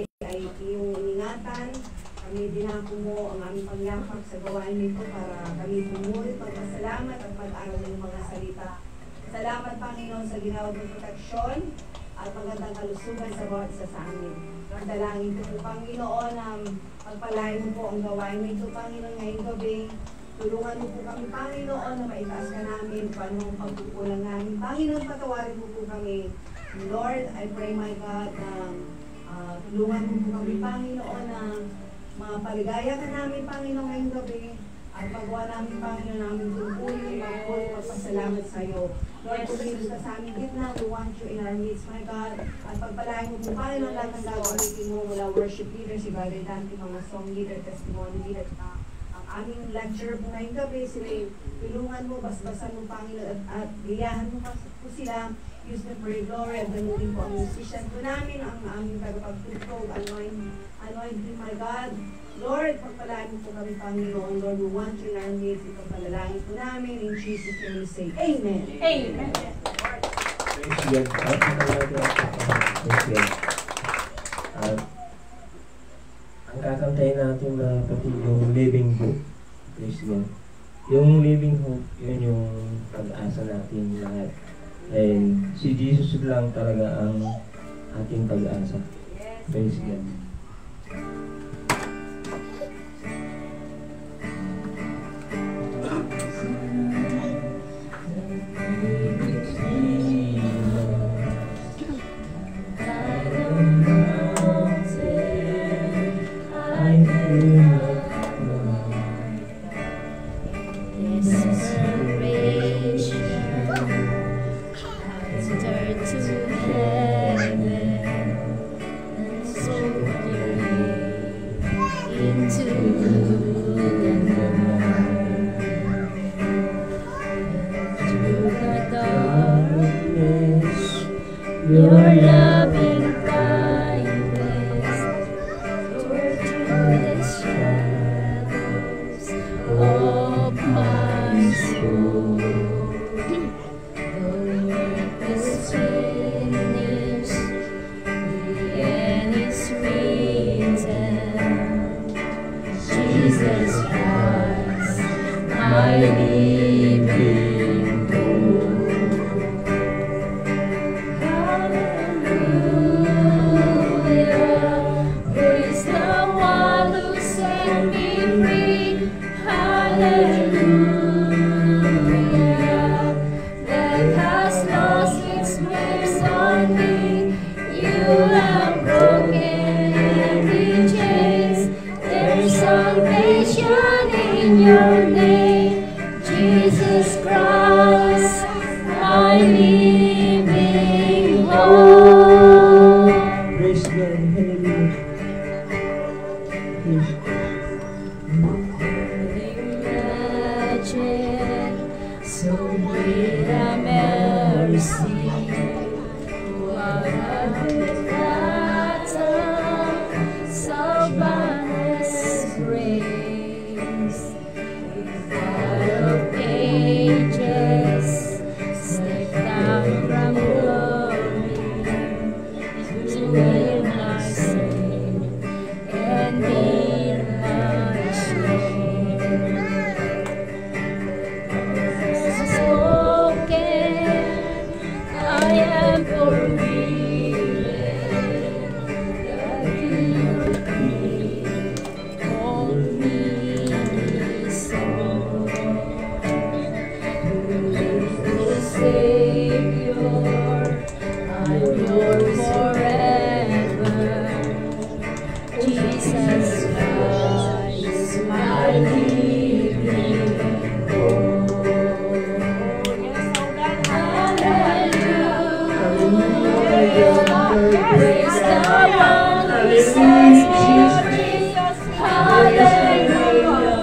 ay iyong iningatan. Kami dinako mo ang aming pangyapak sa gawain nito para kami pumuli, magpasalamat at mag-aral ng mga salita. Salamat, Panginoon, sa ginawa ng proteksyon at magandang kalusugan sa bawat isa sa amin. Ang dalangin ko po, Panginoon, pagpalain mo po ang gawain nito, Panginoon, ngayong gabi. Tulungan mo po kami, Panginoon, na maitaas ka namin kung anong pagkukulang namin. Panginoon, patawarin mo po kami. Lord, I pray, my God, na tulungan mo po kami, Panginoon, na mapaligaya ka namin, Panginoon, ngayong gabi. At magawa namin, Panginoon, namin tungkulin, magpasalamat sa iyo. Lord, pumilos ka sa aming gitna. We want you in our midst, my God. At pagpalain mo po, Panginoon, lahat ng gagawin mo mula worship leader, si Brother Dante, mga song leader, testimony leader, ang aming lecturer po ngayong gabi, sila tulungan mo, basbasan mo, Panginoon, at gayahan mo po sila. Use them for your glory, at ganunin po ang musician po namin, ang aming tagapagtutog, anoint him, my God. Lord, pagpalain mo po kami, Panginoon. Lord, we want you in our midst. Ito palalangin po namin. In Jesus' name we say, Amen. Amen. Praise God. At ang kakantayin natin mga kapatid, yung Living Hope. Praise God. Yung Living Hope, yun yung pag-asa natin lahat. And si Jesus lang talaga ang ating pag-asa. Praise God. Your loving kindness toward the shadows of my soul. The work is finished, the end is written. Jesus Christ, my living hope. Your name, Jesus Christ, my living hope. Praise God. Imagine so great a mercy, what a fathom, so boundless grace. Of ages, step down from glory to my sin and in my shame. Spoken, I am forgiven. That guilty hold me so. Savior, I'm yours forever. Jesus Christ, my living hope. Hallelujah, praise the one who sets me free. Hallelujah,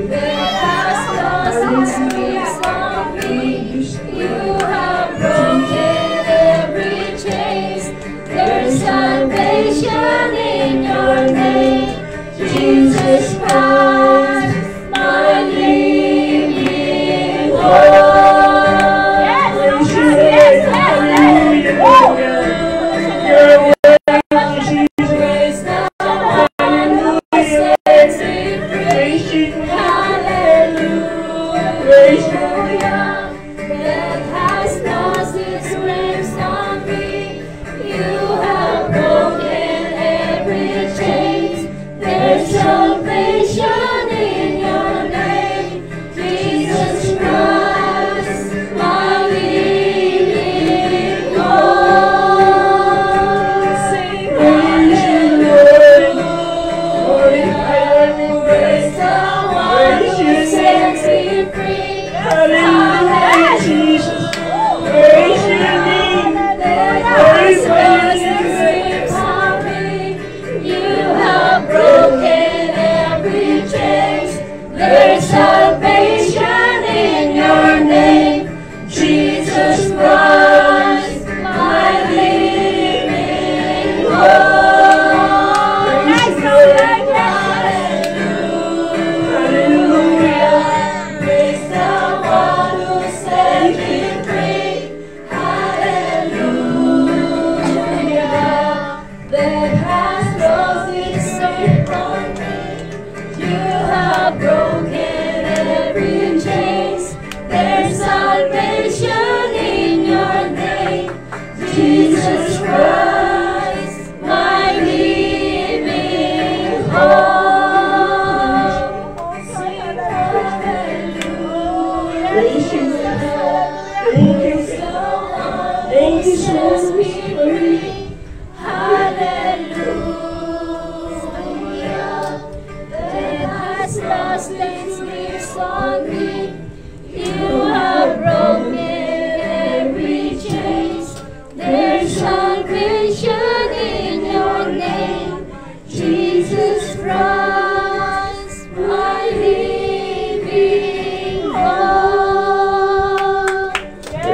that has lost its peace on me. You have broken every chain. There's salvation in your name, Jesus Christ, my living hope. Yes, yes, yes, yes.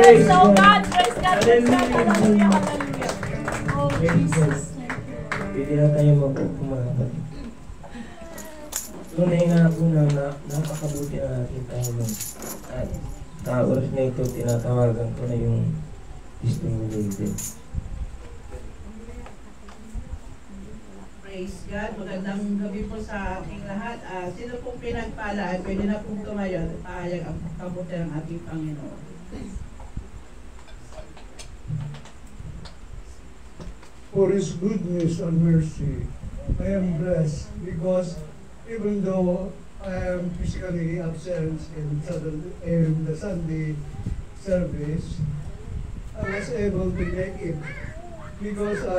Praise God. Praise God. Praise God. Hallelujah. Hallelujah. Oh, Jesus. Pwede na tayo mag-umabat. Tunay nga po na napakabuti ang ating Panginoon. At sa oras na ito, tinatawagan ko na yung testimony din. Praise God. Magandang gabi po sa ating lahat. Sino pong pinagpala ay pwede na pong tumayo at paayag ang kabuti ng ating Panginoon. For His goodness and mercy, I am blessed because even though I am physically absent in the Sunday service, I was able to make it because 2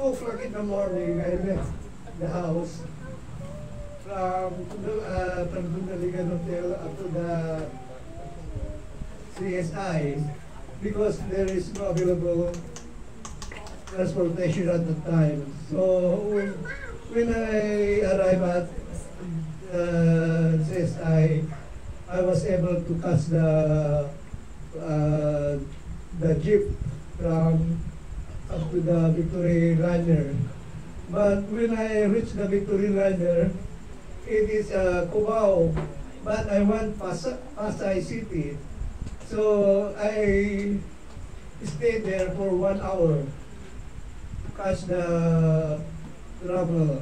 o'clock in the morning I left the house from the Ligan Hotel up to the CSI because there is no available transportation at the time. So when I arrived at CSI, I was able to catch the jeep from up to the Victory Liner. But when I reached the Victory Liner, it is Cubao, but I want Pasay City. So I stayed there for 1 hour to catch the travel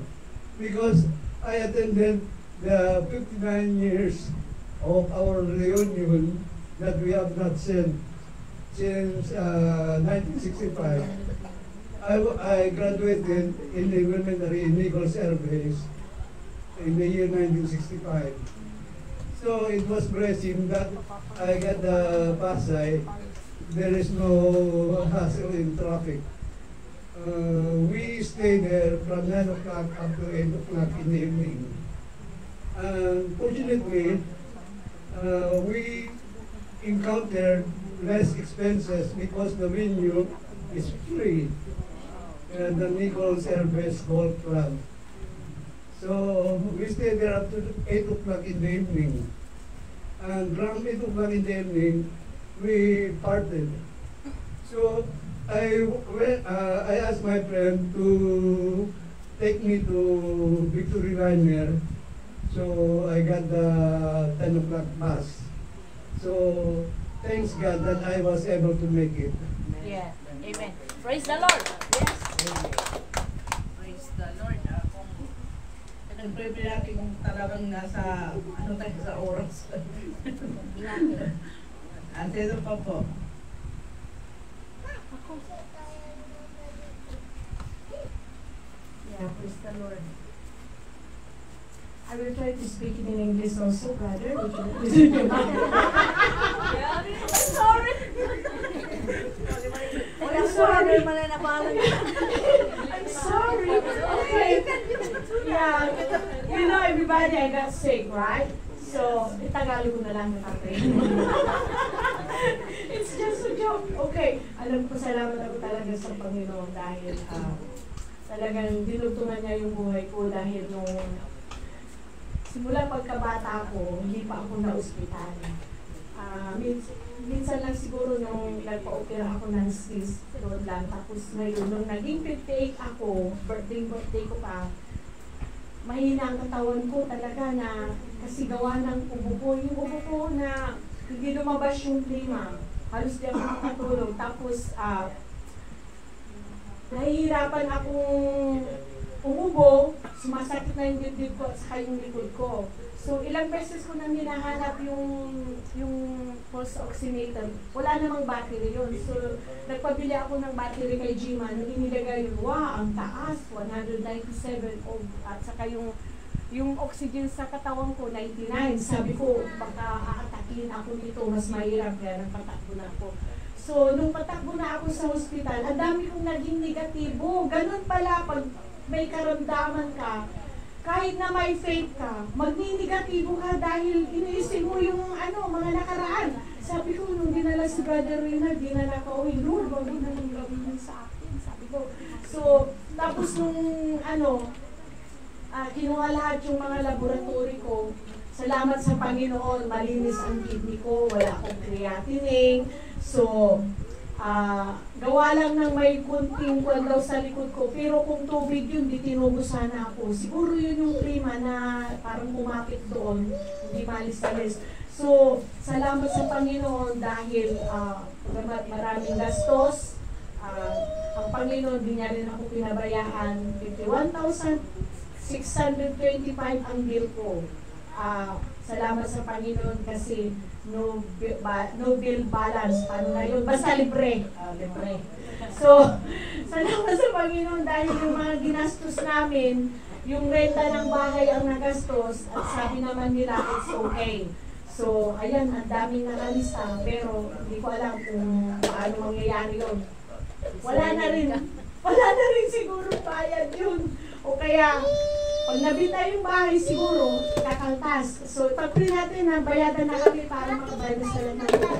because I attended the 59 years of our reunion that we have not seen since 1965. I graduated in the elementary in Nichols Air Base in the year 1965. So it was blessing that I got the Pasay. There is no hassle in traffic. We stayed there from 9 o'clock up to 8 o'clock in the evening. Fortunately, we encountered less expenses because the venue is free. The Nichols Air Base Golf Club. So we stayed there up to 8 o'clock in the evening. And from 8 o'clock in the evening, we parted. So I asked my friend to take me to Victory Liner. So I got the 10 o'clock bus. So thanks God that I was able to make it. Yeah. Amen. Praise the Lord. Yes. Praise the Lord. Kung pinag-pray natin kung talagang nasa tayo sa oras. At ito pa po. Yeah, praise the Lord. I will try to speak it in English also, brother. Sorry. I'm sorry. I'm sorry. Okay. Yeah. You know, everybody, I got sick, right? So, Tagalog ko na lang nakapay. It's just a joke. Okay. Alam ko, salamat ako talaga sa Panginoon dahil talagang dinugtungan niya yung buhay ko dahil nung simula pagkabata ko, hindi pa ako na-ospital. Minsan lang siguro nung nagpa-opera ako ng cyst, road lang. Tapos ngayon, nung naging 58 ako, birthday ko pa, mahina ang katawan ko talaga na kasi gawa ng ubo ko. Yung ubo ko na hindi lumabas yung klima. Halos di ako makatulog. Tapos, nahihirapan akong umubo, sumasakit na yung dibdib ko at saka yung likod ko. So, ilang beses ko nang hinahanap yung pulse oximeter. Wala namang battery yun. So, nagpabili ako ng battery kay Gima. Nung inilagay yun, wow, ang taas, 197. At saka yung oxygen sa katawan ko, 99. Sabi ko, baka aatakin ako dito, mas mahirap. Kaya nagpatakbo na ako. So, nung patakbo na ako sa hospital, ang dami kong naging negatibo. Ganun pala, pag may karamdaman ka, kahit na may faith ka, magninegatibo ka dahil iniisip mo yung mga nakaraan. Sabi ko, nung dinala si Brother Reynald, dinala ko, uy, Lord, wag mo na yung gawin yun sa akin. Sabi ko. So, tapos nung kinuha lahat yung mga laboratory ko, salamat sa Panginoon, malinis ang kidney ko, wala akong creatinine. So, gawa lang ng may kunting kwan daw sa likod ko. Pero kung tubig yun, di tinubo sana ako. Siguro yun yung klima na parang kumapit doon, hindi malis-alis. So, salamat sa Panginoon dahil maraming gastos. Ang Panginoon, di niya rin ako pinabayaan. 51,625 ang bill ko. Salamat sa Panginoon kasi no bill balance. Paano na yun? Basta libre. Libre. So, salamat sa Panginoon dahil yung mga ginastos namin, yung renta ng bahay ang nagastos at sabi naman nila it's okay. So, ayan, ang daming nakalista pero hindi ko alam kung paano mangyayari yun. Wala na rin siguro bayad yun. O kaya, pag nabita yung bahay siguro, kakaltas. So, ipag-pray natin na bayadan na kami para makabayad sa lahat natin.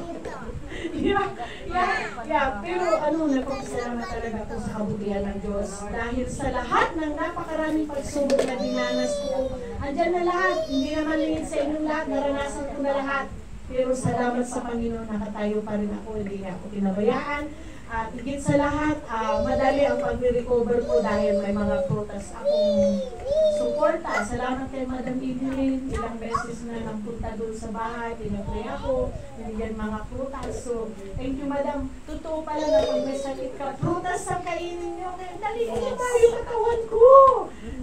Pero nagpapasalamat talaga po sa kabutihan ng Diyos. Dahil sa lahat ng napakaraming pagsubok na dinanas ko, andyan na lahat. Hindi naman lingid sa inyong lahat, naranasan ko na lahat. Pero salamat sa Panginoon, nakatayo pa rin ako, hindi niya ako pinabayaan. At higit sa lahat, madali ang pag-recover ko dahil may mga prutas akong suporta. Salamat kay Madam Evelyn, ilang beses na nagpunta doon sa bahay, pinapray ako, binigyan mga prutas. So, thank you Madam. Totoo pala na pag may sakit ka, prutas ang kainin niyo. Dali ko ba yung katawan ko?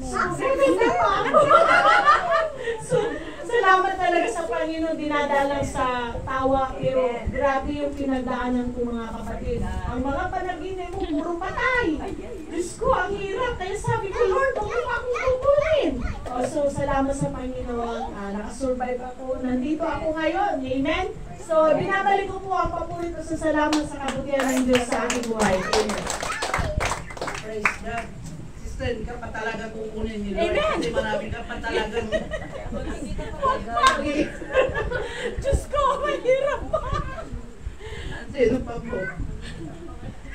Gaganda pa ako. So, salamat talaga sa Panginoon, dinadalang sa tawa, pero grabe yung pinagdaanan ko mga kapatid. Ang mga panaginip mo, puro patay. Diyos ko, ang hirap. Kaya sabi ko, Lord, huwag mo akong tutulin. So, salamat sa Panginoon. Nakasurvive ako. Nandito ako ngayon. Amen? So, binabalik ko po ang papuri ko sa salamat sa kabutihan ng Diyos sa aking buhay. Amen. Praise God. Sister, hindi ka pa talaga kukunin ni Lord. Amen. Kasi marami ka pa talagang Diyos ko, mahirap pa. sino pa po?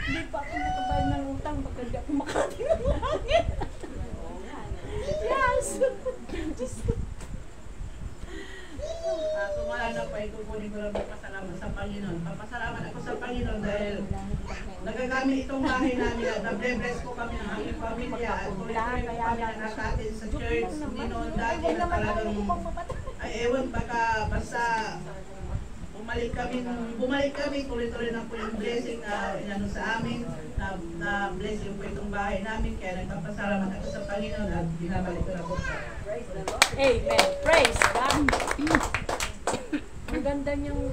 Hindi pa ako nakabayad ng utang, baka di ako makarating ng langit. Yes! Diyos ko. Kung wala na pa, ikukunin ko lang magpasalamat sa Panginoon. Papasalamat ako sa Panginoon dahil nagagamit itong bahay namin at nabre-bless ko kami ng aming pamilya at tuloy-tuloy po kami na nasa atin sa church. Hindi noon dati na talagang, ay ewan, baka basta bumalik kami, tuloy-tuloy na po yung blessing na inano sa amin, na blessing po itong bahay namin. Kaya nagpapasalamat ako sa Panginoon at binabalik ko na po. Amen. Praise God. Ang ganda niyang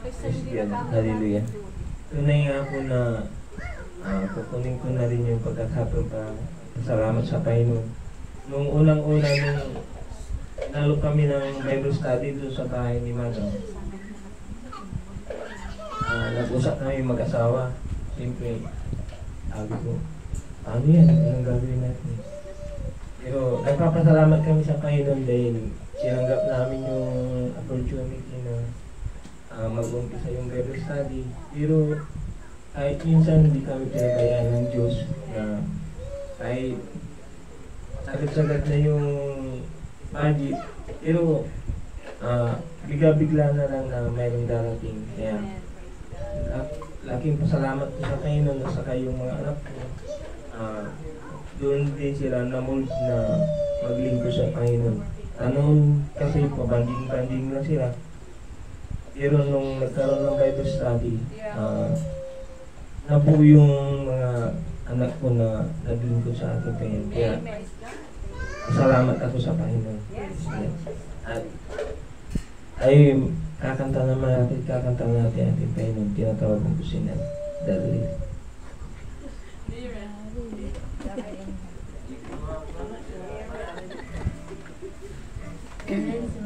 kaysa hindi nag-aaral. Hallelujah. Tunay nga po na kukunin ko na rin yung pagkakataon pa salamat sa Panginoon. Nung unang-una nung nalo kami ng Bible study doon sa bahay ni Madam, nag-usap namin mag-asawa. Siyempre, sabi ko, ano yan? Anong gagawin natin? Pero nagpapasalamat kami sa Panginoon dahil sinanggap namin yung opportunity na mag-umpisa yung Bible study. Pero kahit minsan hindi kami pinabayaan ng Diyos na kahit sagad-sagad na yung budget. Pero bigla-bigla na lang na mayroong darating. Kaya laking pasalamat ko sa Panginoon at saka yung mga anak ko. Doon din sila na-mold na maglingkod sa Panginoon. Noon kasi pabanding-banding lang sila. Pero nung nagkaroon ng Bible study, nabuo yung mga anak ko na naglingkod sa ating Panginoon. Kaya salamat ako sa Panginoon. At ay kakanta naman natin ating Panginoon. Tinatawag ko si Dali.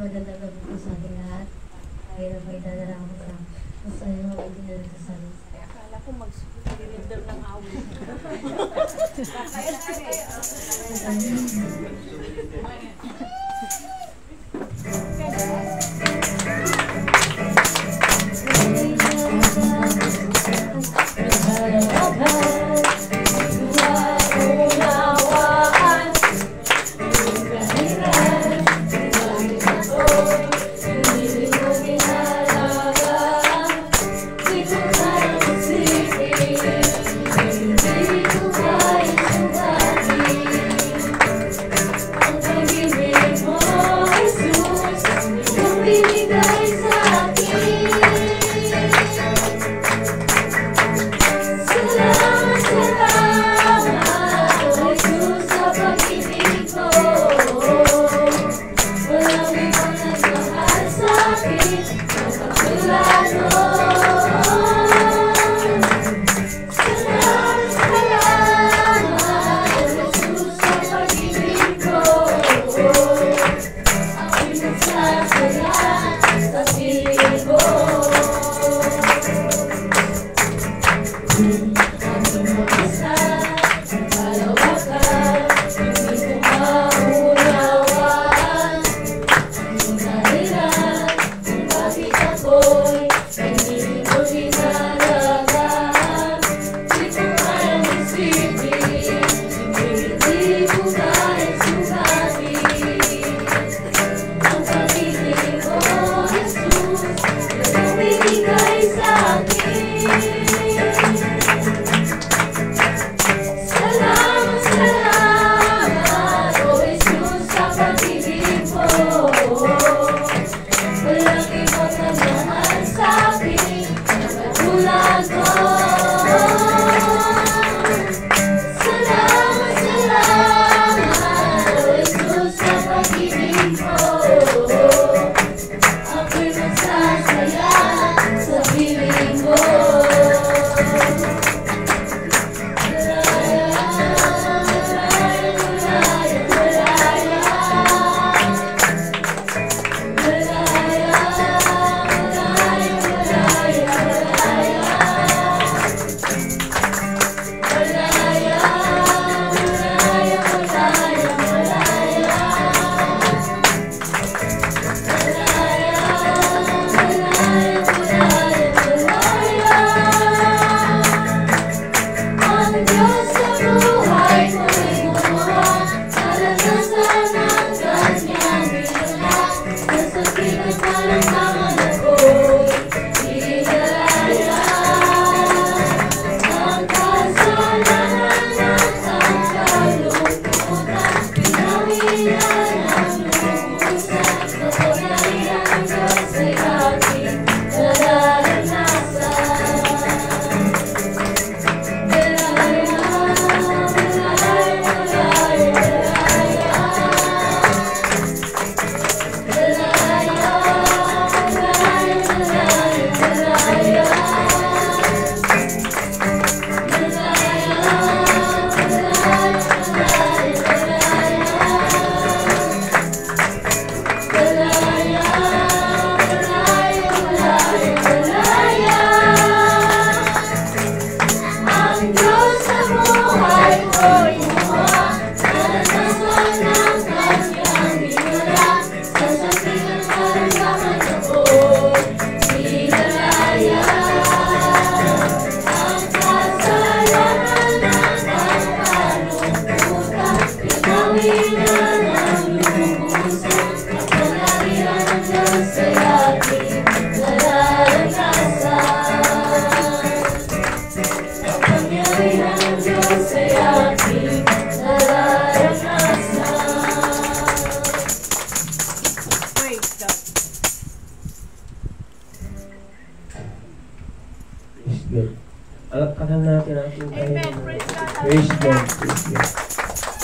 Magandang gabi po sa ating lahat. Kaya na po idadala ako sa masaya mo ay dinalasasan. Akala ko mag-surrender ng awit. Oh Alakpakan natin ang ating Amen. Panginoon. Praise God. Praise God. Praise God.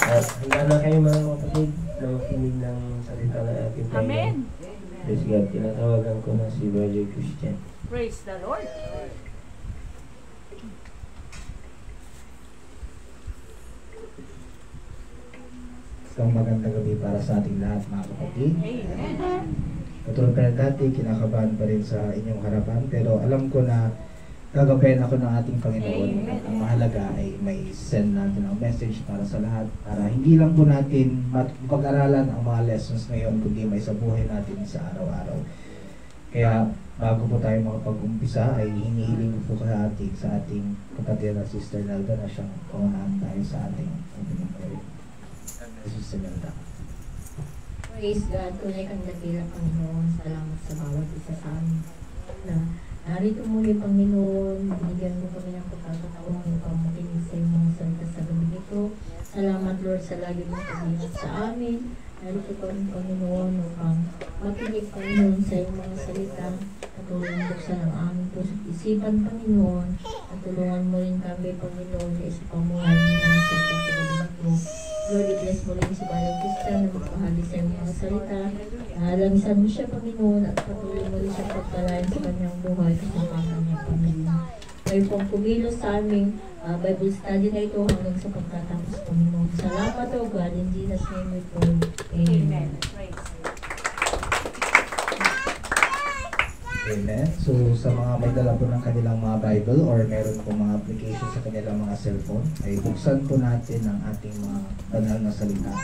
At handa na kayo mga kapatid na makinig ng salita ng ating Panginoon. Amen. Praise God. Tinatawagan ko na si Brother Christian. Praise the Lord. Isang magandang gabi para sa ating lahat mga kapatid. Amen. Katulad pa rin dati, kinakabahan pa rin sa inyong harapan. Pero alam ko na gagabayan ako ng ating Panginoon. At ang mahalaga ay may send natin ang message para sa lahat. Para hindi lang po natin pag-aralan ang mga lessons ngayon, kundi may sa buhay natin sa araw-araw. Kaya bago po tayo makapag-umpisa ay hinihiling ko po sa ating kapatid na Sister Nelda na siyang pangunahan tayo sa ating opening prayer. Sister Nelda. Praise God, tunay kang dakilang Panginoon. Salamat sa bawat isa sa amin. Na narito muli, Panginoon, binigyan mo kami ng pagkakataon upang makinig sa iyong mga salita sa gabi nito. Salamat, Lord, sa lagi mong pag-ingat sa amin. Narito kami, Panginoon, upang makinig, Panginoon, sa iyong mga salita. Patulungan buksan ang aming puso't isipan, Panginoon. At tulungan mo rin kami, Panginoon, sa isa pamuhay ng mga salita sa gabi nito. Lord, i-bless mo rin si Brother Christian na magpahali sa iyong mga salita. Lamisan mo siya, Panginoon, at patuloy mo rin siya pagpalain sa kanyang buhay at sa kanyang pamilya. May pong kumilos sa aming Bible study na ito hanggang sa pagtatapos, Panginoon. Salamat, O God, in Jesus' name we pray. Amen. Praise Amen. So sa mga may dala po ng kanilang mga Bible or meron po mga application sa kanilang mga cellphone, ay buksan po natin ang ating mga banal na salita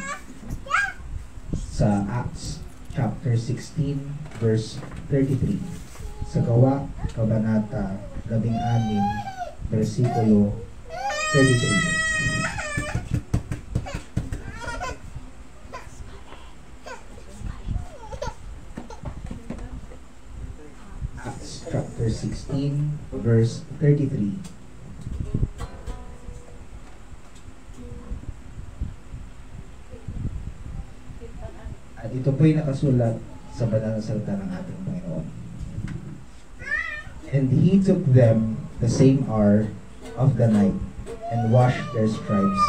sa Acts chapter 16 verse 33. Sa Gawa, Kabanata 16, versikulo 33. Acts chapter 16, verse 33. At ito po'y nakasulat sa banal na salita ng ating Panginoon. And he took them the same hour of the night, and washed their stripes,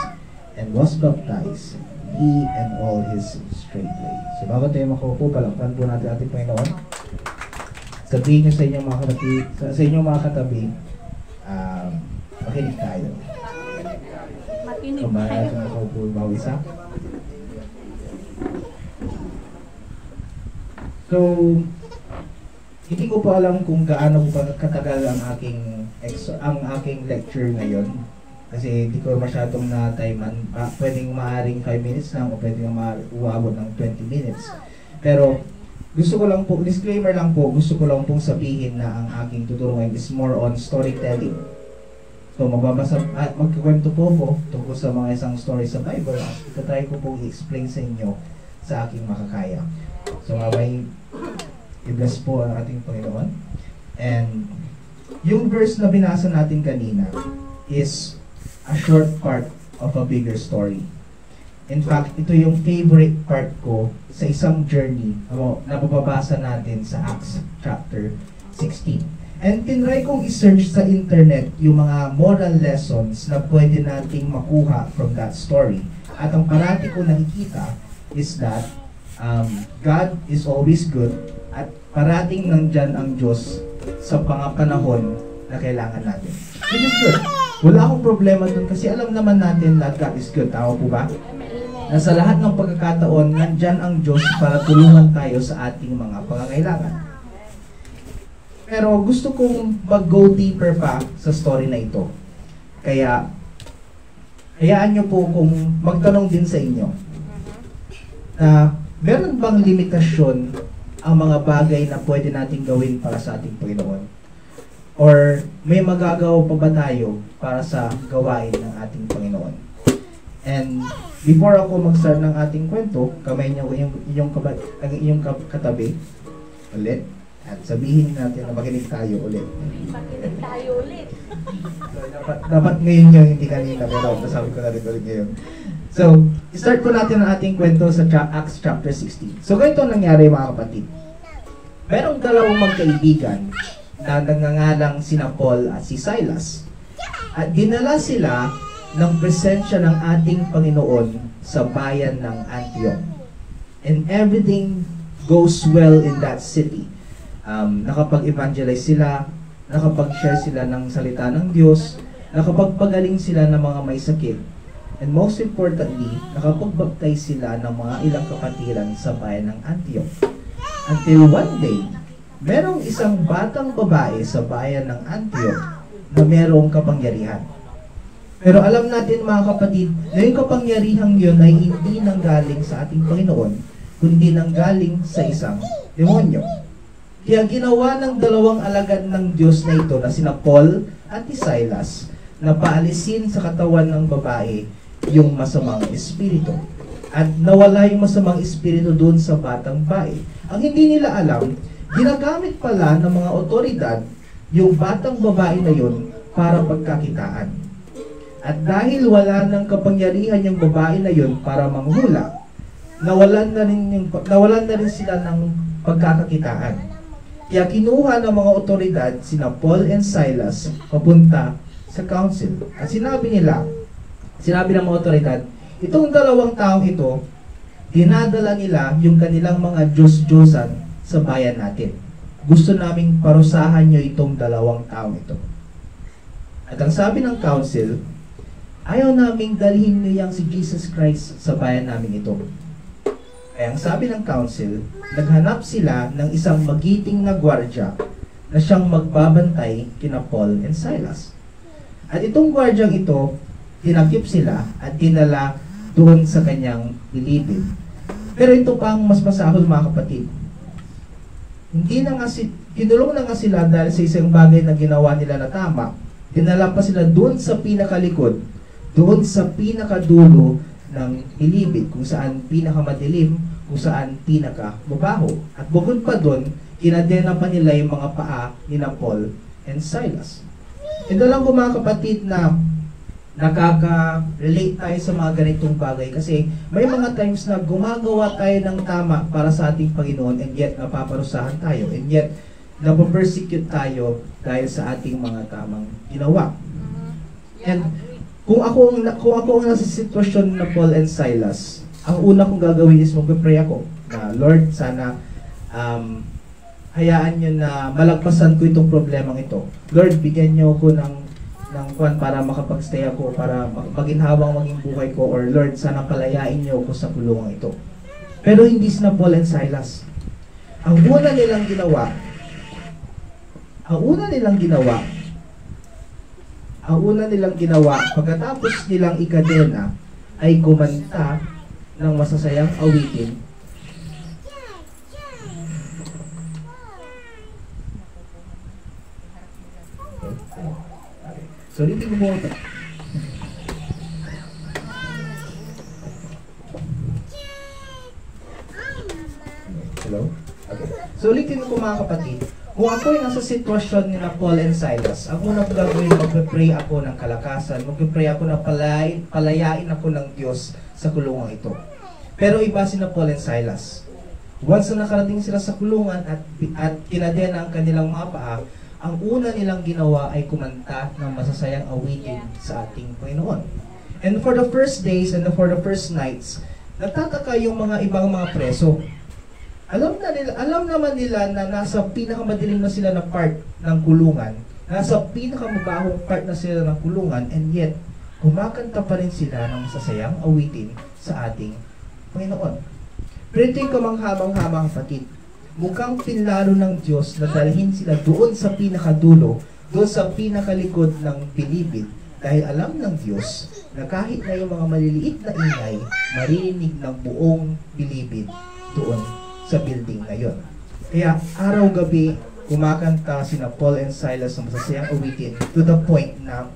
and was baptized, he and all his straightway. So bago tayo makaupo, palakpan po natin ating Panginoon. Sabihin nyo sa inyong mga katabi, sa inyong mga katabi, makinig tayo. Makinig Kumbaga tayo. natin makaupo bawat isa. So, hindi ko pa alam kung gaano pa katagal ang aking lecture ngayon. Kasi hindi ko masyadong na-timean. Pwedeng maaaring 5 minutes lang o pwedeng uabot ng 20 minutes. Pero, gusto ko lang po, disclaimer lang po, gusto ko lang pong sabihin na ang aking tuturuan is more on storytelling. So magkikwento po ako tungkol sa mga isang story sa Bible at itatry ko po i-explain sa inyo sa aking makakaya. So may i-bless po ang ating Panginoon. And yung verse na binasa natin kanina is a short part of a bigger story. In fact, ito yung favorite part ko sa isang journey na mababasa natin sa Acts chapter 16. And tinry kong i-search sa internet yung mga moral lessons na pwede nating makuha from that story. At ang parati ko nakikita is that God is always good at parating nandyan ang Diyos sa panahon na kailangan natin. Which is good. Wala akong problema dun kasi alam naman natin na God is good. Tama po ba? Na sa lahat ng pagkakataon, nandyan ang Diyos para tulungan tayo sa ating mga pangangailangan. Pero gusto kong mag-go deeper pa sa story na ito. Kaya, hayaan nyo po kung magtanong din sa inyo na meron bang limitasyon ang mga bagay na pwede nating gawin para sa ating Panginoon? Or may magagawa pa ba tayo para sa gawain ng ating Panginoon? And before ako mag-start ng ating kwento, kamay niyo yung inyong katabi ulit at sabihin natin na makinig tayo ulit. Makinig tayo ulit. So, dapat ngayon yun, hindi kanina, pero nasabi ko na rin ulit ngayon. So, start po natin ang ating kwento sa Acts chapter 16. So, ganito nangyari mga kapatid. Merong dalawang magkaibigan na nangangalang sina Paul at si Silas. At dinala sila ng presensya ng ating Panginoon sa bayan ng Antioch. And everything goes well in that city. Nakapag-evangelize sila, nakapag-share sila ng salita ng Diyos, nakapagpagaling sila ng mga may sakit, and most importantly, nakapag-baptize sila ng mga ilang kapatiran sa bayan ng Antioch. Until one day, merong isang batang babae sa bayan ng Antioch na merong kapangyarihan. Pero alam natin mga kapatid, na yung kapangyarihang yun ay hindi nanggaling sa ating Panginoon, kundi nanggaling sa isang demonyo. Kaya ginawa ng dalawang alagad ng Diyos na ito na sina Paul at si Silas na paalisin sa katawan ng babae yung masamang espiritu. At nawala yung masamang espiritu doon sa batang babae. Ang hindi nila alam, ginagamit pala ng mga otoridad yung batang babae na yun para pagkakitaan. At dahil wala ng kapangyarihan yung babae na yun para manghula, nawalan na rin sila ng pagkakakitaan. Kaya kinuha ng mga otoridad sina Paul and Silas papunta sa council. At sinabi ng mga otoridad, itong dalawang taong ito, dinadala nila yung kanilang mga Diyos-Diyosan sa bayan natin. Gusto naming parusahan nyo itong dalawang taong ito. At ang sabi ng council, ayaw naming dalhin niyo si Jesus Christ sa bayan namin ito. Kaya ang sabi ng council, naghanap sila ng isang magiting na gwardya na siyang magbabantay kina Paul and Silas. At itong gwardyang ito, tinakip sila at dinala doon sa kanyang bilibid. Pero ito pang mas masahol mga kapatid. Kinulong na nga sila dahil sa isang bagay na ginawa nila na tama. Dinala pa sila doon sa pinakalikod, doon sa pinakadulo ng ilibid, kung saan pinakamadilim, kung saan pinakababaho. At bukod pa doon, kinadena pa nila yung mga paa ni Paul and Silas. Ito lang ko mga kapatid na nakaka-relate tayo sa mga ganitong bagay kasi may mga times na gumagawa tayo ng tama para sa ating Panginoon and yet napaparusahan tayo and yet napapersecute tayo dahil sa ating mga tamang ginawa. And kung ako ang nasa sitwasyon na Paul and Silas, ang una kong gagawin is mag-pray ako na Lord, sana hayaan nyo na malagpasan ko itong problemang ito. Lord, bigyan nyo ako ng kwan para makapagstay ako, para maginhawang maging buhay ko, or Lord, sana palayain nyo ako sa kulungan ito. Pero hindi sina Paul and Silas. Ang una nilang ginawa, pagkatapos nilang ikadena, ay kumanta ng masasayang awitin. So, ulitin ko muna ito. Hello? Okay. So, ulitin ko mga kapatid. Kung ako ay nasa sitwasyon ni na Paul and Silas, ang unang gagawin, mag-pray ako ng kalakasan, mag-pray ako na palayain ako ng Diyos sa kulungan ito. Pero iba si na Paul and Silas. Once na nakarating sila sa kulungan at kinadena ang kanilang mga paa, ang una nilang ginawa ay kumanta ng masasayang awitin sa ating Panginoon. And for the first days and for the first nights, nagtataka yung mga ibang mga preso. Alam naman nila na nasa pinakamadilim na sila na part ng kulungan, nasa pinakamabahong part na sila ng kulungan, and yet, kumakanta pa rin sila ng masasayang awitin sa ating Panginoon. Pero ito'y kamanghamang-hamang kapatid. Mukhang pinlano ng Diyos na dalhin sila doon sa pinakadulo, doon sa pinakalikod ng bilibid, dahil alam ng Diyos na kahit na yung mga maliliit na ingay, maririnig ng buong bilibid doon sa building na yon. Kaya araw-gabi, kumakanta sina Paul and Silas ng masasayang awitin to the point na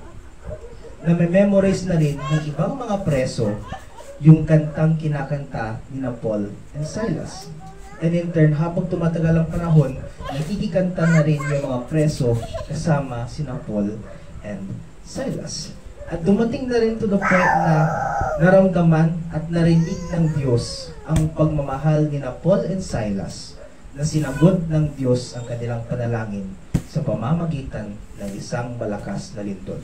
may memorize na rin ng ibang mga preso yung kantang kinakanta ni na Paul and Silas. And in turn, habang tumatagal ang panahon, nakikikanta na rin yung mga preso kasama sina Paul and Silas. At dumating na rin to the point na naramdaman at narinig ng Diyos ang pagmamahal ni na Paul and Silas, na sinagot ng Diyos ang kanilang panalangin sa pamamagitan ng isang malakas na lindol.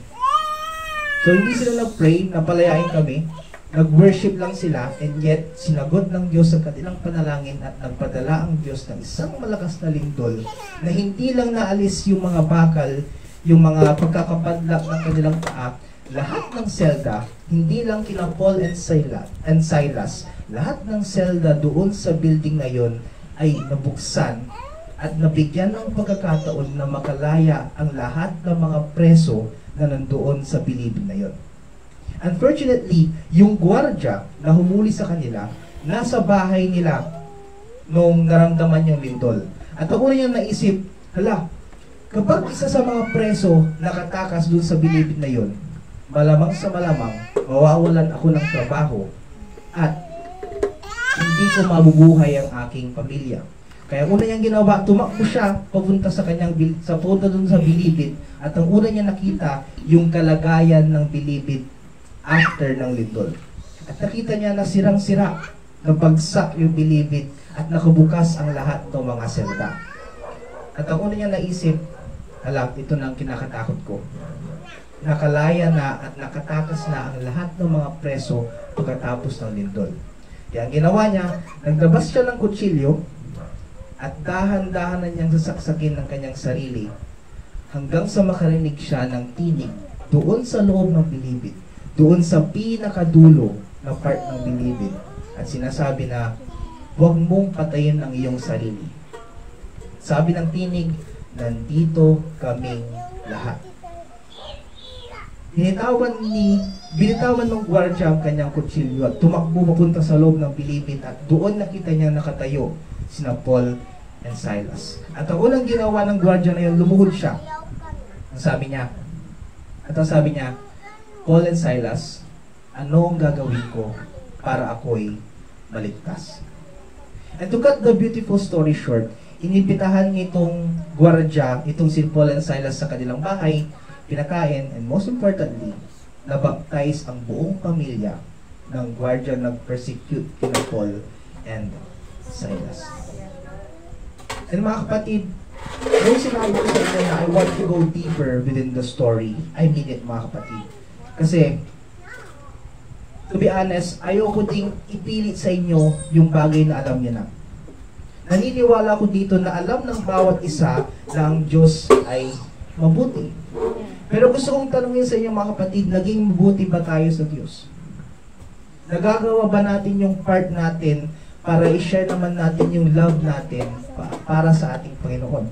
So hindi sila nag-pray na palayain kami, nag-worship lang sila, and yet sinagot ng Diyos ang kanilang panalangin at nagpadala ang Diyos ng isang malakas na lindol na hindi lang naalis yung mga bakal, yung mga pagkakapadlak ng kanilang paa, lahat ng selda, hindi lang kina Paul and Silas, lahat ng selda doon sa building na yon ay nabuksan at nabigyan ng pagkakataon na makalaya ang lahat ng mga preso na nandoon sa bilibid na yon. Unfortunately, yung gwardiya na humuli sa kanila, nasa bahay nila nung naramdaman yung lindol. At ako na yung naisip, hala, kapag isa sa mga preso nakatakas doon sa bilibid na yon, malamang sa malamang, mawawalan ako ng trabaho at hindi ko mabubuhay ang aking pamilya. Kaya una niyang ginawa, tumakbo siya papunta sa kanyang punta doon sa bilibid, at ang una niya nakita yung kalagayan ng bilibid after ng lindol. At nakita niya na sirang-sira, nabagsak yung bilibid at nakabukas ang lahat ng mga selda. At ang una niya naisip, hala, ito na ang kinakatakot ko. Nakalaya na at nakatakas na ang lahat ng mga preso pagkatapos ng lindol. Kaya ang ginawa niya, nagdabas siya ng kutsilyo at dahan-dahan na niyang sasaksakin ng kanyang sarili hanggang sa makarinig siya ng tinig doon sa loob ng bilibid, doon sa pinakadulo na part ng bilibid, at sinasabi na, huwag mong patayin ang iyong sarili. Sabi ng tinig, nandito kaming lahat. Binitawan ng gwardiya ang kanyang kutsilyo at tumakbo papunta sa loob ng bilibid, at doon nakita niya nakatayo sina Paul and Silas. At ang unang ginawa ng gwardiya na yun, lumuhod siya. Ang sabi niya, Paul and Silas, ano ang gagawin ko para ako'y maligtas? And to cut the beautiful story short, inibitahan nitong gwardiya, itong si Paul and Silas sa kanilang bahay, pinakain, and most importantly, nabaptize ang buong pamilya ng gwardiya nag-persecute kina Paul and Silas. And mga kapatid, nung sinabi ko sa inyo na I want to go deeper within the story, I mean it mga kapatid. Kasi, to be honest, ayoko ding ipilit sa inyo yung bagay na alam niyo na. Naniniwala ko dito na alam ng bawat isa na ang Diyos ay mabuti. Pero gusto kong tanungin sa inyo mga kapatid, naging mabuti ba tayo sa Diyos? Nagagawa ba natin yung part natin para i-share naman natin yung love natin para sa ating Panginoon?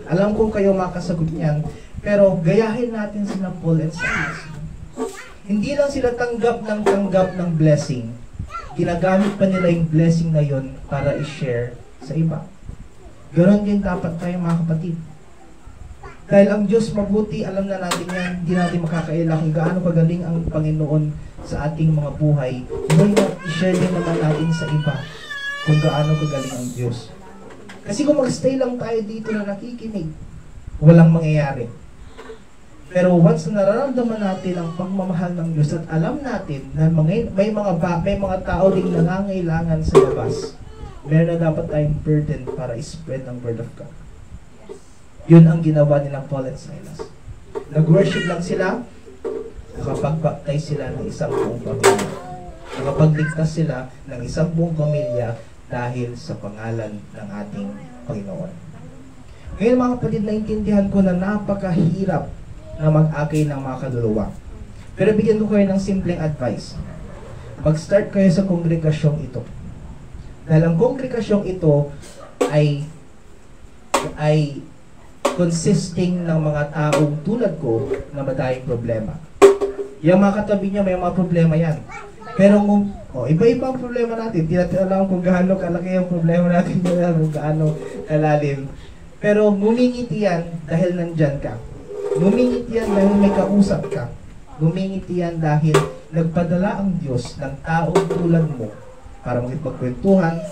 Alam kong kayo makasagot niyan, pero gayahin natin sina Paul and Silas. Hindi lang sila tanggap ng blessing, ginagamit pa nila yung blessing na yon para i-share sa iba. Ganon din dapat tayo mga kapatid. Dahil ang Diyos mabuti, alam na natin yan, hindi natin makakaila kung gaano kagaling ang Panginoon sa ating mga buhay. Ngayon, i-share din naman natin sa iba kung gaano kagaling ang Diyos. Kasi kung mag-stay lang tayo dito na nakikinig, walang mangyayari. Pero once na nararamdaman natin ang pagmamahal ng Diyos at alam natin na may mga tao ding nangangailangan sa labas, meron na dapat tayong burden para i-spread ang word of God. Yun ang ginawa nilang Paul and Silas. Nag-worship lang sila, nakapag-baptize sila ng isang buong pamilya. Nakapagligtas sila ng isang buong pamilya dahil sa pangalan ng ating Panginoon. Ngayon mga kapatid, naintindihan ko na napakahirap na mag-akay ng mga kaluluwa. Pero bigyan ko kayo ng simpleng advice. Mag-start kayo sa kongregasyong ito. Dahil ang kongregasyong ito ay consisting ng mga taong tulad ko na madayang problema. Yung mga katabi niya, may mga problema yan. Pero iba-iba ang problema natin. Hindi natin alam kung gaano kalaki ang problema natin, kung gaano kalalim. Pero ngumingiti yan dahil nandyan ka. Ngumingiti yan dahil may kausap ka. Ngumingiti yan dahil nagpadala ang Diyos ng taong tulad mo para makipagkwentuhan,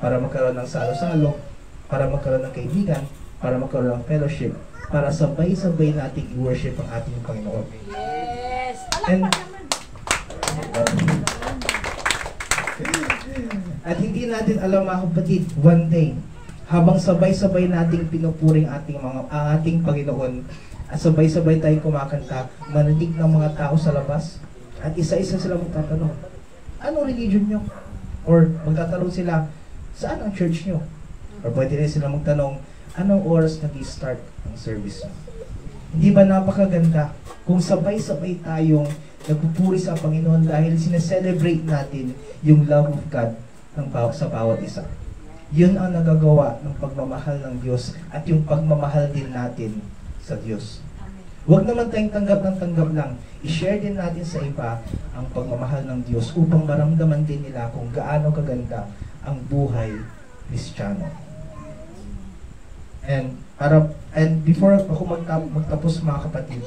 para magkaroon ng salo-salo, para magkaroon ng kaibigan, para magkaroon ng fellowship, para sabay-sabay nating i-worship ang ating Panginoon. Yes! And, at hindi natin alam mga kapatid, one day, habang sabay-sabay nating pinupuring ang ating Panginoon, at sabay-sabay tayong kumakanta, manadig ng mga tao sa labas, at isa-isa sila magtatanong, anong religion nyo? Or magtatanong sila, saan ang church nyo? Or pwede rin sila magtanong, anong oras nag-start ang service nyo? Hindi ba napakaganda kung sabay-sabay tayong nagpupuri sa Panginoon dahil sineselebrate natin yung love of God sa bawat isa. Yun ang nagagawa ng pagmamahal ng Diyos at yung pagmamahal din natin sa Diyos. Huwag naman tayong tanggap lang. I-share din natin sa iba ang pagmamahal ng Diyos upang maramdaman din nila kung gaano kaganda ang buhay Kristiyano. And before ako magtapos mga kapatid,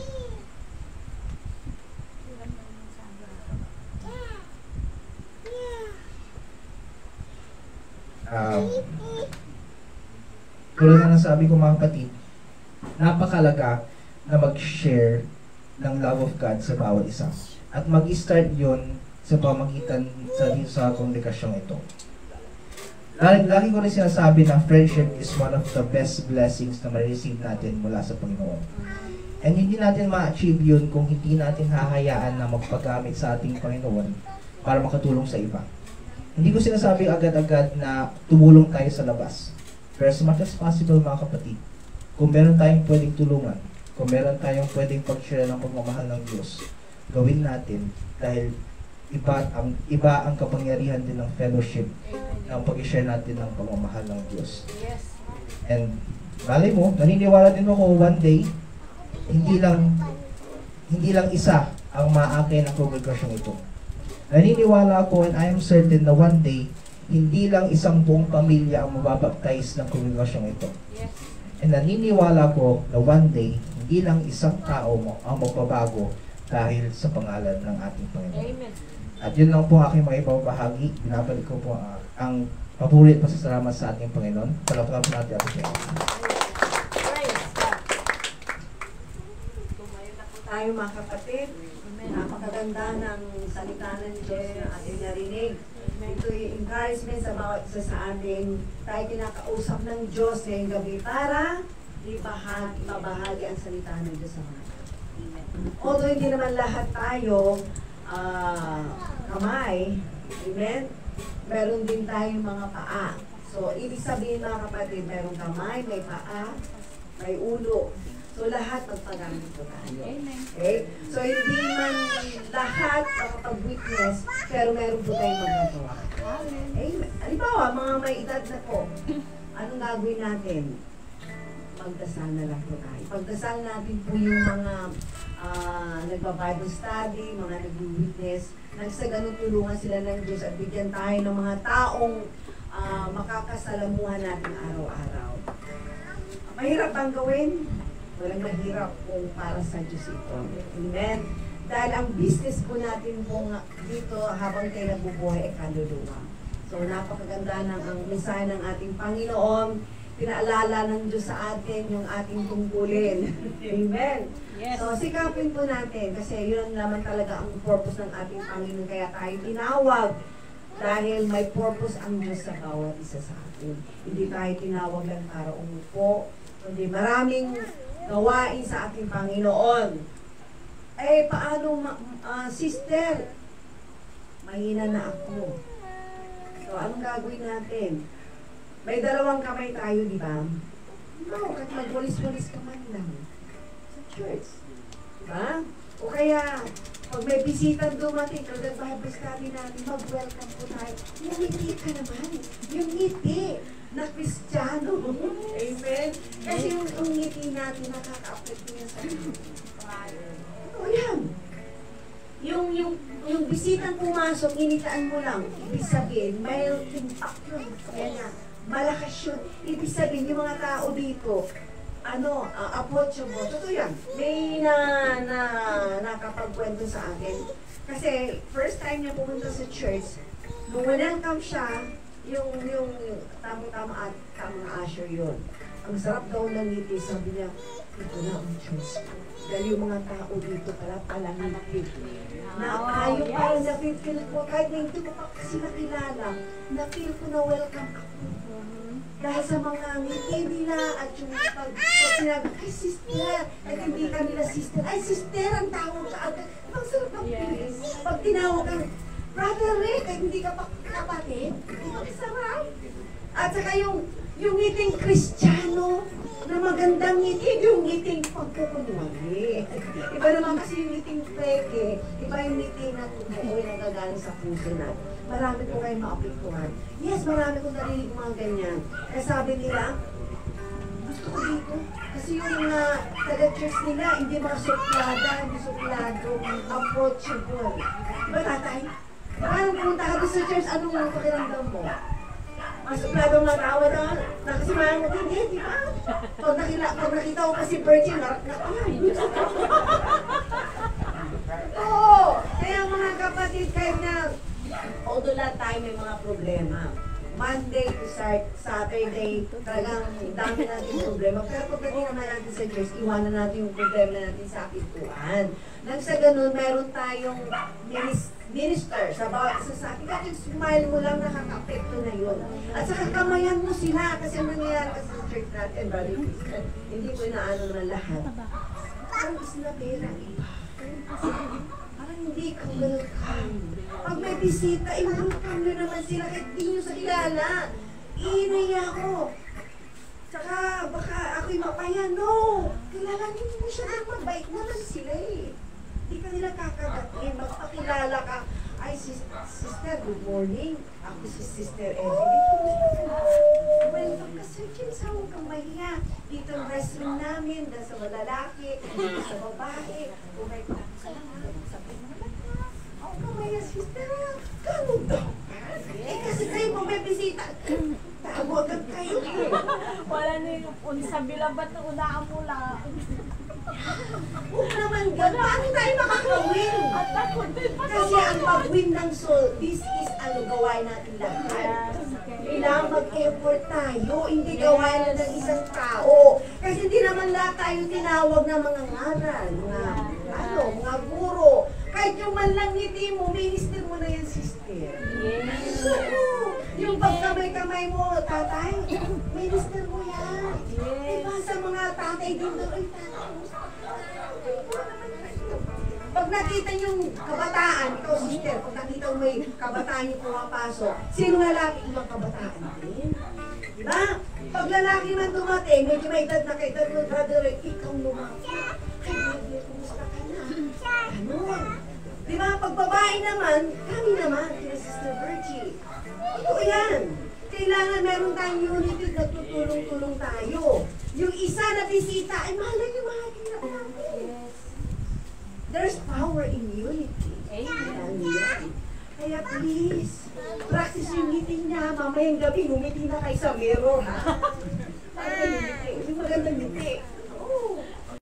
tulad na nasabi ko mga kapatid, napakalaga na mag-share ng love of God sa bawat isa. At mag-start yon sa pamagitan sa kongregasyong ito. Lagi ko rin sinasabi na friendship is one of the best blessings na ma-receive natin mula sa Panginoon. And hindi natin ma-achieve yun kung hindi natin hahayaan na magpagamit sa ating Panginoon para makatulong sa iba. Hindi ko sinasabi agad-agad na tumulong tayo sa labas. Pero as much as possible mga kapatid, kung meron tayong pwedeng tulungan, kung meron tayong pwedeng pag-share ng pagmamahal ng Diyos, gawin natin dahil iba ang kapangyarihan din ng fellowship ng pag-share natin ng pagmamahal ng Diyos. And malay mo, naniniwala din ako one day, hindi lang isa ang maakay ng kongregasyong ito. Naniniwala ako and I am certain na one day, hindi lang isang buong pamilya ang mababaptize ng kongregasyong ito. And naniniwala ko na one day, hindi lang isang tao ang magbabago dahil sa pangalan ng ating Panginoon. Amen. At yun lang po aking mga ibabahagi. Binabalik ko po ang papuri at pasasalamat sa ating Panginoon. Palapalapan po natin ating Panginoon. Praise God. Tumayo na po tayo mga kapatid. Napakaganda ng salita ng Diyos na ating narinig. Ito'y encouragement sa bawat isa sa atin. Tayo kinakausap ng Diyos ngayong gabi para ibabahagi ang salita ng Diyos sa mga tao. Although hindi naman lahat tayo kamay, amen? Meron din tayong mga paa. So, ibig sabihin mga kapatid, merong kamay, may paa, may ulo. So, lahat magpagamit po tayo. Okay? So, hindi man lahat makapag-witness, pero meron po tayong magagawa. Amen. Halimbawa, mga may edad na po, anong gagawin natin? Magdasal na lang po tayo. Pagdasal natin po yung mga nagba-Bible study, mga nag-witness, sa ganun tulungan sila ng Diyos at bigyan tayo ng mga taong makakasalamuhan natin araw-araw. Mahirap bang gawin? Walang mahirap kung para sa Diyos ito. Amen? Dahil ang business po natin po dito habang tayo nabubuhay ay kaluluwa. So napakaganda ng ang mensahe ng ating Panginoon. Pinaalala ng Diyos sa atin yung ating tungkulin. Amen? Yes. So sikapin po natin kasi yun naman talaga ang purpose ng ating Panginoon. Kaya tayo tinawag dahil may purpose ang Diyos sa bawat isa sa atin. Hindi tayo tinawag lang para umupo. Kundi maraming gawain sa ating Panginoon. Eh, paano, sister? Mahina na ako. So, anong gagawin natin? May dalawang kamay tayo, di ba? No, kahit magwalis-walis ka man lang. Sa church. Di ba? O kaya, pag may bisitang dumating, kung nag-Bible study natin, mag-welcome po tayo. Yung ngiti ka naman. Yung ngiti na Kristiyano. Amen? Kasi yung ngiti natin, nakaka-affect niya sa o yan. Yung bisitang pumasok, initaan mo lang. Ibig sabihin, may impact yun. Kaya malakas yun. Ibig sabihin, yung mga tao dito, approachable. Totoo yan. May nakapagkwento sa akin. Kasi, first time niya pumunta sa church, nung welcome siya, yung tama usher yun. Ang sarap daw ng ngiti, sabi niya, ito na ang church. Dahil yung mga tao dito pala ngiti. Na ayaw parang na-feel ko, kahit na hindi ko pa kasi nakilala, na-feel ko na welcome ako. Dahil sa mga ngiti nila at yung pag sinabi, ay sister, at hindi ka nila sister, ay sister ang tawag ka agad. Ang sarap ang feeling. Pag tinawag kang, Brother Rick, at hindi ka pa kapatid, ang sarap. At saka yung ngiting Kristiyano, na magandang ngiti, yung ngiting pagkukunwari. Iba naman kasi yung ngiting peke, iba yung ngiti na totoo yung nagagaling sa puso na. Marami po kayo maapektuhan. Yes, marami kong narinig mga ganyan. Kaya sabi nila, gusto ko dito. Kasi yung mga taga-church nila, hindi mga suplada, hindi suplado, approachable. Diba tatay? Parang pumunta ka doon sa church, anong pakiramdam mo? Masupladong natawa na, nakasimahan mo, hindi, di ba? Pag nakita ko kasi Virgin, narak na yan. Oo! Kaya mga kapatid, kahit na, although lahat tayo may mga problema, Monday to Saturday, talagang dami natin problema. Pero pagdating naman natin sa church, iwanan natin yung problema natin sa pintuan. Nang sa ganun, meron tayong minister sa bawat isa sa akin. Kahit smile mo lang, nakaka-apekto na yun. At saka kamayan mo sila kasi ang nangyayari kasi sa church natin, Brother Christian, hindi ko inaano naman lahat. Parang isinabera iba. Parang hindi ka welcome. Pag may bisita, i-welcome nyo naman sila kahit di nyo sa kilala. Iinay ako. Tsaka baka ako'y mapaya. No! Kilalanin mo siya na mabait naman sila eh. Hindi ka nila kakagatin. Magpakilala ka. Ay, sister, good morning. Ako si Sister Evelyn. Welcome ka, Sir James. Huwag kang mahiya. Dito ang restroom namin. Dahil sa lalaki, sa babae. Kung may salamat, sabi mo naman ha. Huwag kang mahiya, sister. Ganun daw. Eh, kasi kayo kung may bisita. Tago agad kayo. Wala na yung unsa bilabat na unaan mo lang. Huwag naman gan. Paano tayo makakawin? At takot din pa Kasi ang pag-win ng soul, this is gawain natin lahat. Kailangan mag-effort tayo, hindi gawain na ng isang tao. Kasi hindi naman lahat tayo tinawag ng mga ngaral, mga guro. Kahit yung man lang ngiti mo, minister mo na yan, sister. Yes. So, yung pagkamay-kamay mo, tatay, minister mo yan. Diba sa mga tatay din doon, ay tatay, pag nakita yung kabataan, ikaw sister, pag nakita mo may kabataan yung pumapasok, sino lalaki ibang kabataan din? Diba? Pag lalaki man dumating, medyo may edad na kaedad mo, brother, ikaw lumaki. Ay, brother, kumusta ka na? Ganun. Diba? Pag babae naman, kami naman, kina Sister Virgie. Ito yan. Kailangan meron tayong unity na tutulong-tulong tayo. Yung isa na bisita, ay mahal yung mga hirap natin. There's power in unity. Amen. Kaya please, practice yung ngiti niya. Mamayang gabi, ngumiti na kayo sa mirror, ha? Para yung ngiti. Yung magandang ngiti.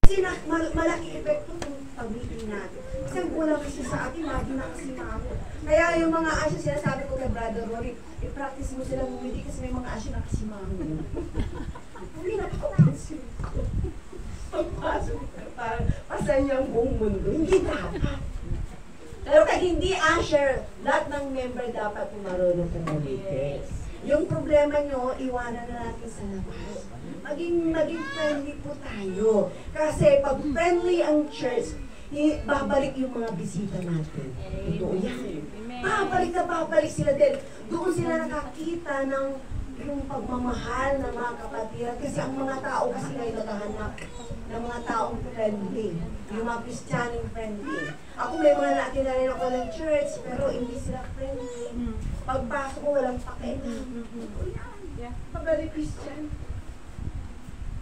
Kasi malaki epekto kung pag-meeting natin. Kasi wala kasi sa atin, lagi na kasi mamo. Kaya yung mga asyo, sinasabi ko kay Brother Rory, i-practice mo silang humiti kasi may mga asyo na kasi mamo. Hindi na pagpapansin ko. Pagpasok ka, parang pasan niya ang buong mundo. Hindi dapat. Pero kahit hindi asher, lahat ng member dapat marunong pumuliti. Yung problema nyo, iwanan na natin sa labas. Maging friendly po tayo. Kasi pag friendly ang church, babalik yung mga bisita natin. Totoo yan. Babalik sila din. Doon sila nakakita ng yung pagmamahal ng mga kapatiran. Kasi ang mga tao kasi ngayon naghahanap ng mga taong friendly. Yung mga Christianong friendly. Ako may mga natin na rin ako ng church, pero hindi sila friendly. Pagpasok ko, walang pakialam. Pag-very Christian.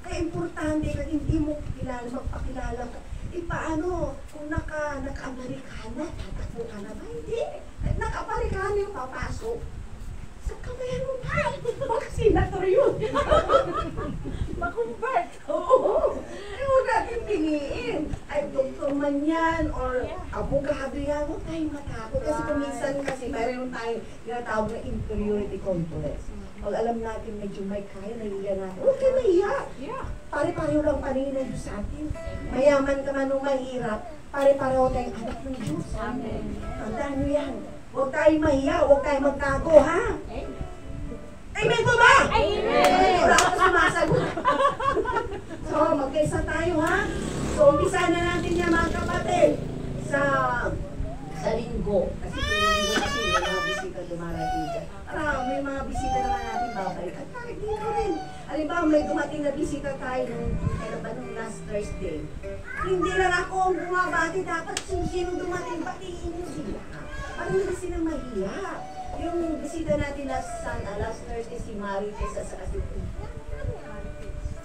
Kaya importante kung hindi mo kilala, magpakilala ka. Paano kung naka-Amerikana, tatakbo ka na ba? Hindi. Naka-Amerikana yung papasok. Sa kamayan mo pa. Baka senator yun. Makumbert. Oo. Ay, huwag natin piliin. Ay, doktor man yan or abogado yan. Huwag tayong matakot. Kasi kung minsan kasi mayroon tayong tinatawag na inferiority complex. Pag alam natin medyo may kaya, nahiya natin. Huwag kayo nahiya. Pare-pareho lang paningin ng Diyos sa atin. Mayaman ka man o mahirap, pare-pareho tayong anak ng Diyos. Amen. Tandaan nyo yan. Huwag tayong mahiya, huwag tayong magtago, ha? Amen po ba? Amen! Wala ka sumasagot. So, magkaisa tayo, ha? So, umpisa na natin yan, mga kapatid, sa linggo. Kasi linggo kasi may mga bisita dumarating dyan. May mga bisita naman natin babalik. At kahit dito rin. Halimbawa, may dumating na bisita tayo nung last Thursday. Hindi lang ako ang bumabati. Dapat sino dumating, batiin nyo sila. Para hindi sila mahiya. Yung bisita natin last Thursday, si Marites sa kasi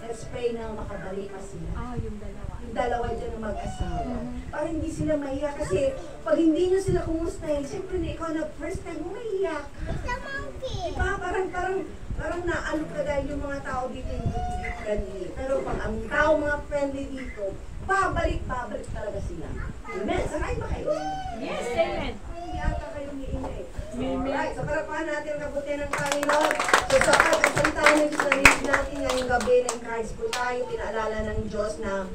let's pray na makabalik pa sila. Yung dalawa. Yung dalawa dyan ng mag-asawa. Para hindi sila mahiya. Kasi pag hindi nyo sila kumustahin, siyempre na ikaw na first time mo mahiya ka. Diba? Parang naano ka dahil yung mga tao dito hindi friendly. Pero pag ang tao mga friendly dito, babalik talaga sila. Amen? Sakay ba kayo? Yes, amen. Hindi ata kayong iingay. Alright, so parapahan natin ang kabuti ng Panginoon. So sa pagkasalita ng Diyos natin ngayong gabi, na-encourage po tayo, pinaalala ng Diyos na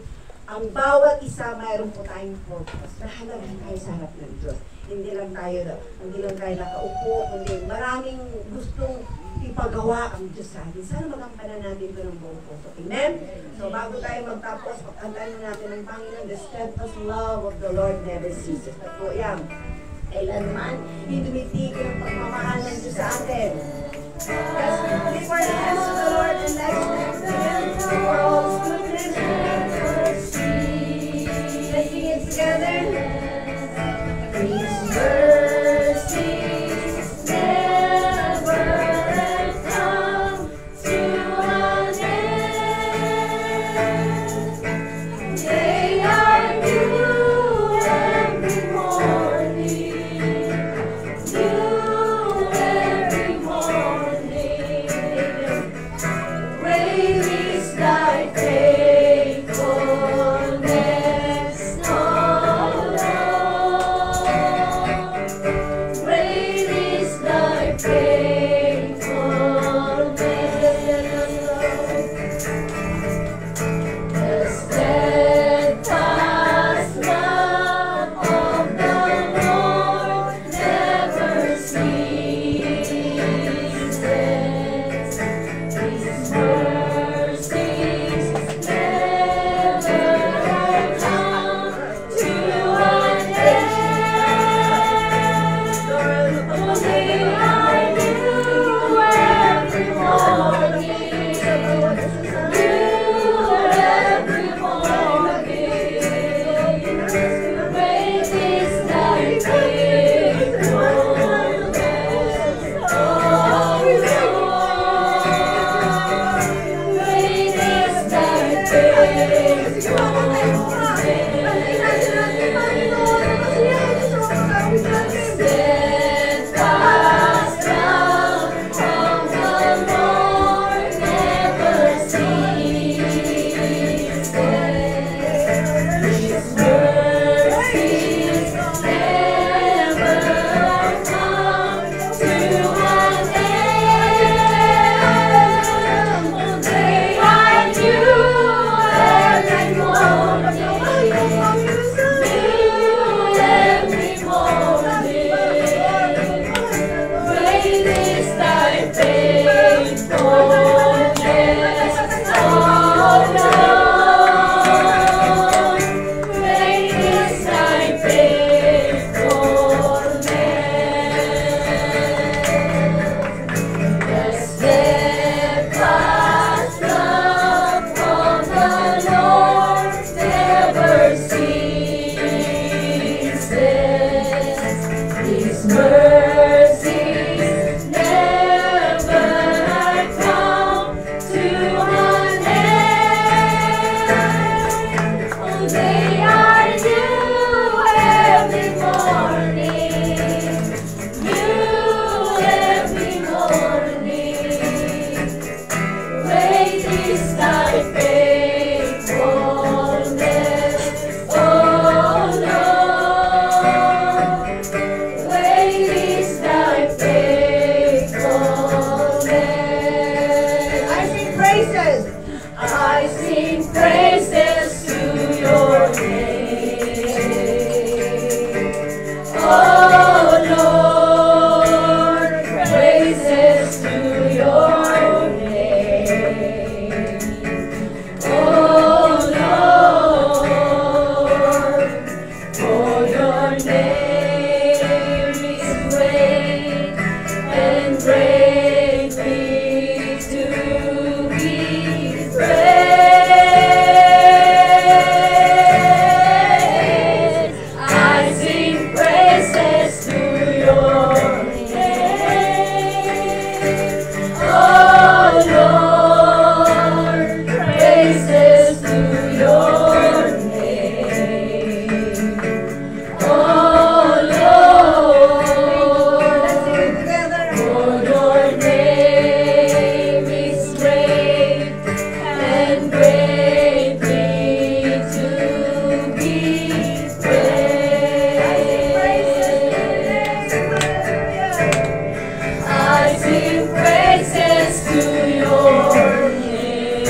ang bawat isa mayroon po tayong purpose. Mahalaga tayo sa harap ng Diyos. Hindi lang tayo nakaupo, kundi maraming gustong ipagawa ang Diyos sa atin. Sana magampanan natin ito ng buong puso. Amen? So bago tayo magtapos, pagkantahin natin ng Panginoon, the steadfast love of the Lord never ceases. At po yan, kailanman, hindi tumitigil ang pagmamahal ng Diyos sa atin. Let's lift our hands to the Lord and let's thank Him for all His goodness and mercy. Let's sing it together. His mercies never come to an end. They are new every morning. New every morning. Great His mercies never come to an end. Oh, they are new every morning, new every morning. Great is thy faithfulness, oh Lord. Great is thy faithfulness. I sing praises. I sing praises to your name, oh Lord. Praises to your name, oh Lord. For your name is great and greatly to be praised. I sing praises to your name, oh Lord. Praises to your name, oh Lord. Let's sing it together. For your name is great and greatly to be praised. I sing praises to your name,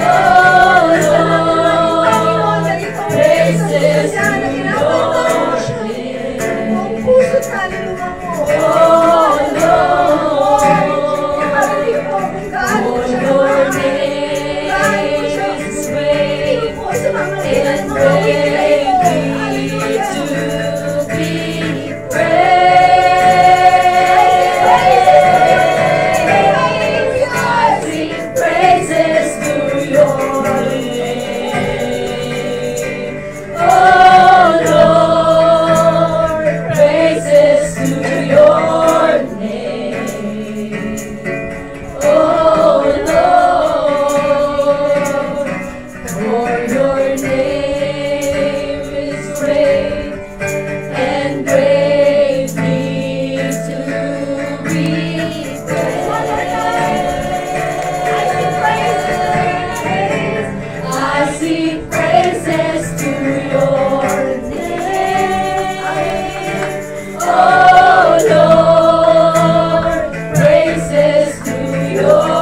oh Lord. Praises to your name, Buong puso't kaluluwa mo. oh Lord. Iparating mo kung gaano For mo siya your kamahal. name is great Tingin po sa mga and mga winilay mo. greatly Hallelujah. to be praised. I sing praises to your name, oh Lord. Praises to your name, oh Lord. For your name is great and greatly to be praised. I sing praises to your name, oh Lord. Praises to your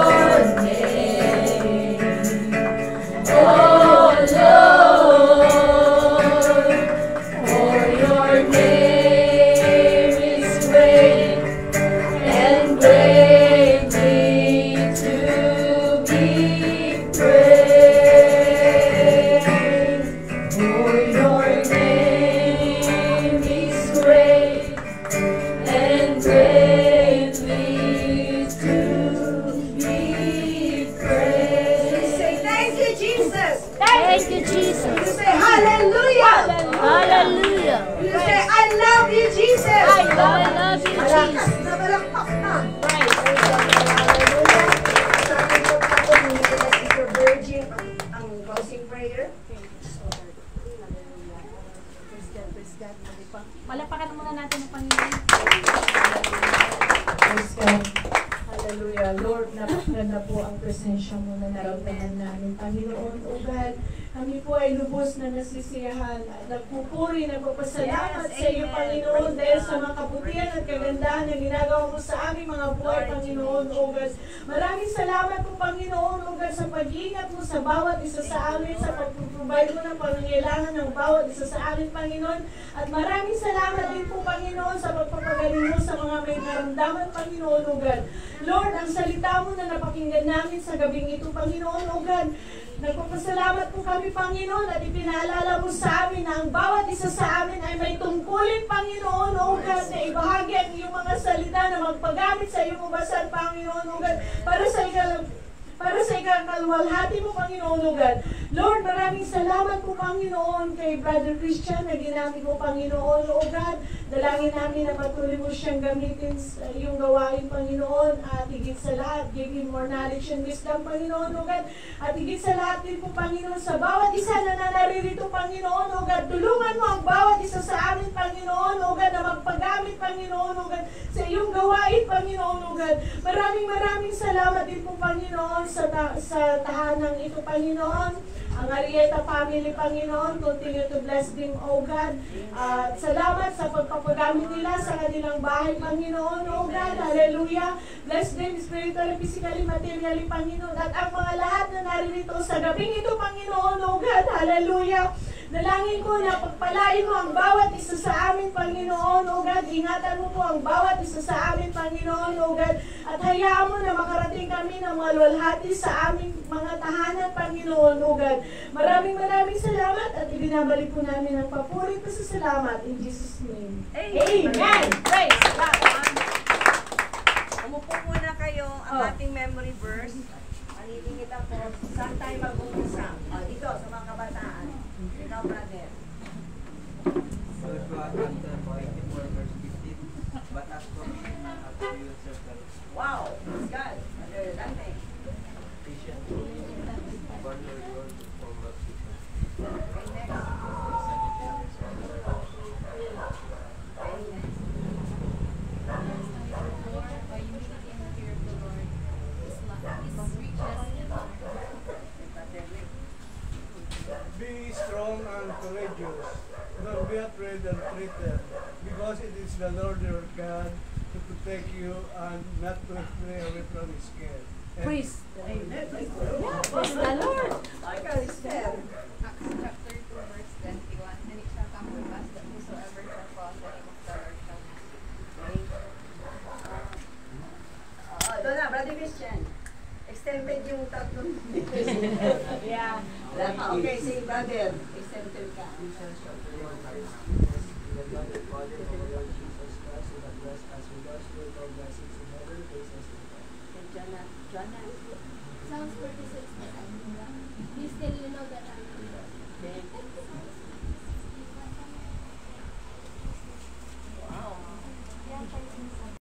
name, oh Lord. For your name is great and greatly to be praised. For your name is great and greatly to be praised. Say thank you, Jesus. Thank you, Jesus. You say hallelujah. Hallelujah. You say I love you, Jesus. I love you, Malakas Jesus. na balakpak na. Praise Hallelujah. Sa ating pagkakon, hindi na Sister Virgin ang closing prayer. Malapakan muna natin ang Panginoon. Praise God. Hallelujah. Lord, napakaganda po ang presensya mo na naramdaman namin. Panginoon, O God, kami po ay lubos na nasisiyahan at nagpupuri, nagpapasalamat sa iyo, Panginoon, dahil sa mga kabutihan at kagandahan na ginagawa mo sa aming mga buhay, Panginoon, O God. Maraming salamat po, Panginoon, O God, sa pag-iingat mo sa bawat isa sa amin, sa pag-provide mo ng pangangailangan ng bawat isa sa amin, Panginoon. At maraming salamat din po, Panginoon, sa pagpapagaling mo sa mga may naramdaman, Panginoon, O God. Lord, ang salita mo na napakinggan namin sa gabing ito, Panginoon, O God, nagpapasalamat po kami, Panginoon, at ipinaalala mo sa amin na ang bawat isa sa amin ay may tungkulin, Panginoon, O God, na ibahagi ang iyong mga salita na magpagamit sa iyong ubasan, Panginoon, O God, para sa para sa ikakalwalhati mo, Panginoon, O God. Lord, maraming salamat po, Panginoon, kay Brother Christian na ginamit mo, Panginoon, O God. Dalangin namin na patuloy mo siyang gamitin sa iyong gawain, Panginoon, at higit sa lahat, give him more knowledge and wisdom, Panginoon, O God. At higit sa lahat din po, Panginoon, sa bawat isa na naririto, Panginoon, O God, tulungan mo ang bawat isa sa amin, Panginoon, O God, na magpagamit, Panginoon, O God, sa iyong gawain, Panginoon, O God. Maraming salamat din po, Panginoon, sa tahanang ito, Panginoon. Ang Arieta family, Panginoon, continue to bless them, O God. At salamat sa pagpapagamit nila sa kanilang bahay, Panginoon, O God. Hallelujah. Bless them spiritually, physically, materially, Panginoon. At ang mga lahat na naririto sa gabing ito, Panginoon, O God. Hallelujah. Dalangin ko na pagpalain mo ang bawat isa sa amin, Panginoon, O God. Ingatan mo po ang bawat isa sa amin, Panginoon, O God. At hayaan mo na makarating kami ng mga luwalhati sa aming mga tahanan, Panginoon, O God. Maraming salamat at ibinabalik po namin ang papuri pa sa salamat in Jesus' name. Amen! Praise God! Umupo muna kayo ang ating memory verse. Manilingit ako. Saan tayo mag-umpisa? Dito, sa mga kabataan. Ikaw, brother. First chapter 24 verse 15. But as for me, I have to you yourself. Wow! Praise God. Brother Dante. Patient. Born or yours from baptism. Okay, next. Be strong and courageous. Don't be afraid and frightened, because it is the Lord your God to protect you and not to stray away from His care. Praise. Amen. Praise Praise the Lord. I can stand. Acts chapter 2 verse 21. And it shall come to pass that whosoever shall call the name of the Lord shall be saved. Doon na, Brother Christian. Extended yung tatlong Yeah. Okay, say brother. Extended ka. Jonah. Psalms 46. You still know that I'm